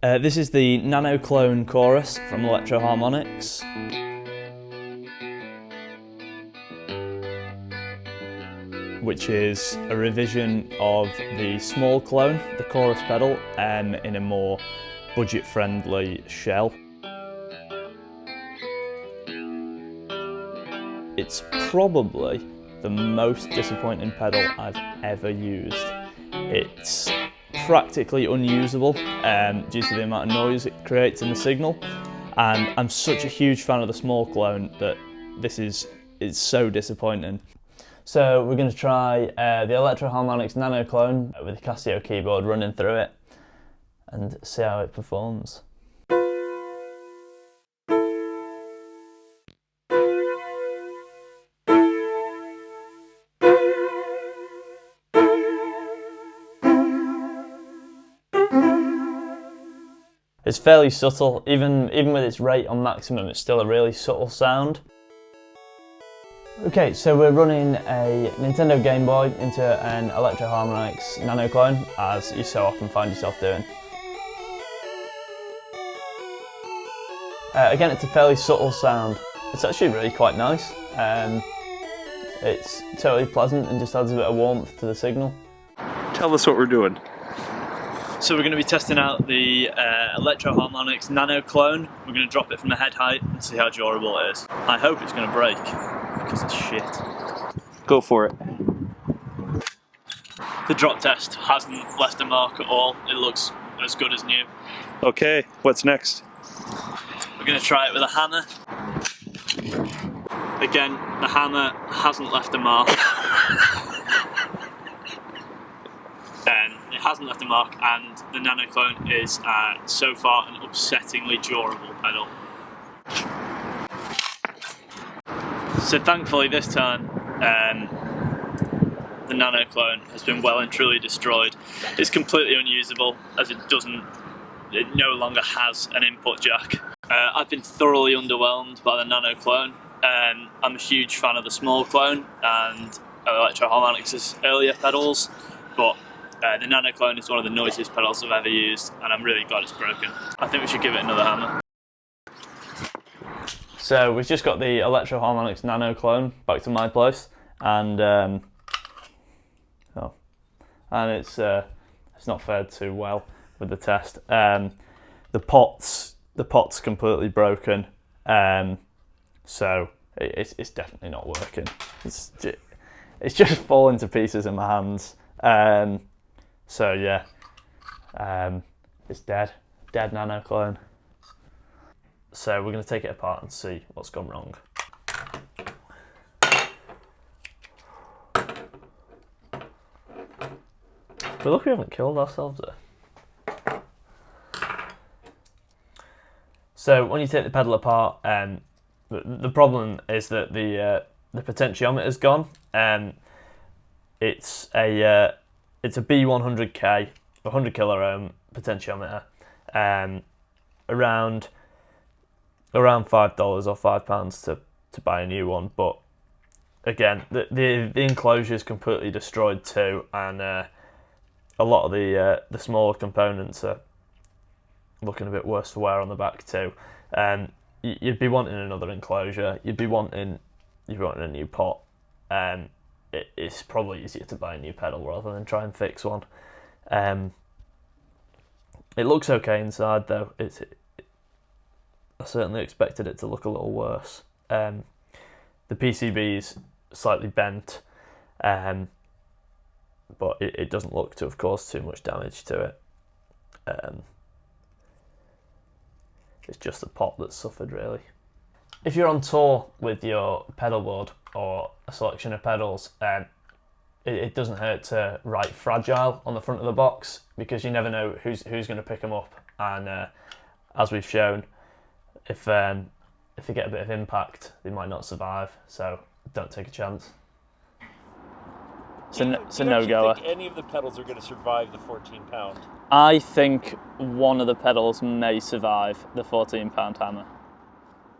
This is the Nano clone chorus from Electro Harmonix. Which is a revision of the small clone, the chorus pedal, in a more budget-friendly shell. It's probably the most disappointing pedal I've ever used. It's practically unusable due to the amount of noise it creates in the signal, and I'm such a huge fan of the small clone that it's so disappointing. So we're going to try the Electro Harmonix Nano clone with the Casio keyboard running through it and see how it performs. It's fairly subtle, even with its rate on maximum, it's still a really subtle sound. Okay, so we're running a Nintendo Game Boy into an Electro Harmonix Nano clone, as you so often find yourself doing. Again, it's a fairly subtle sound. It's actually really quite nice. It's totally pleasant and just adds a bit of warmth to the signal. Tell us what we're doing. So we're going to be testing out the Electro Harmonix Nano clone. We're going to drop it from the head height and see how durable it is. I hope it's going to break, because it's shit. Go for it. The drop test hasn't left a mark at all. It looks as good as new. Okay, what's next? We're going to try it with a hammer. Again, the hammer hasn't left a mark. It hasn't left a mark, and the Nano clone is so far an upsettingly durable pedal. So thankfully this time the Nano clone has been well and truly destroyed. It's completely unusable, as it no longer has an input jack. I've been thoroughly underwhelmed by the Nano clone. I'm a huge fan of the small clone and Electro Harmonix's earlier pedals, but the Nano clone is one of the noisiest pedals I've ever used, and I'm really glad it's broken. I think we should give it another hammer. So we've just got the Electro Harmonix Nano clone back to my place, and it's not fared too well with the test. The pot's completely broken, so it's definitely not working. It's just falling to pieces in my hands. So yeah, it's dead Nano clone. So we're going to take it apart and see what's gone wrong. We're lucky we haven't killed ourselves there. So when you take the pedal apart, the problem is that the potentiometer's gone. It's a B100K, 100 kilo ohm potentiometer, around $5 or £5 to buy a new one. But again, the enclosure is completely destroyed too, and a lot of the smaller components are looking a bit worse for wear on the back too. You'd be wanting another enclosure. You'd be wanting a new pot. It's probably easier to buy a new pedal rather than try and fix one. It looks okay inside though. I certainly expected it to look a little worse. The PCB's slightly bent, but it doesn't look to have caused too much damage to it. It's just the pot that's suffered really. If you're on tour with your pedal board or a selection of pedals, it doesn't hurt to write fragile on the front of the box, because you never know who's going to pick them up, and as we've shown, if they get a bit of impact, they might not survive, so don't take a chance. Do you no-goer. Think any of the pedals are going to survive the 14-pound? I think one of the pedals may survive the 14-pound hammer.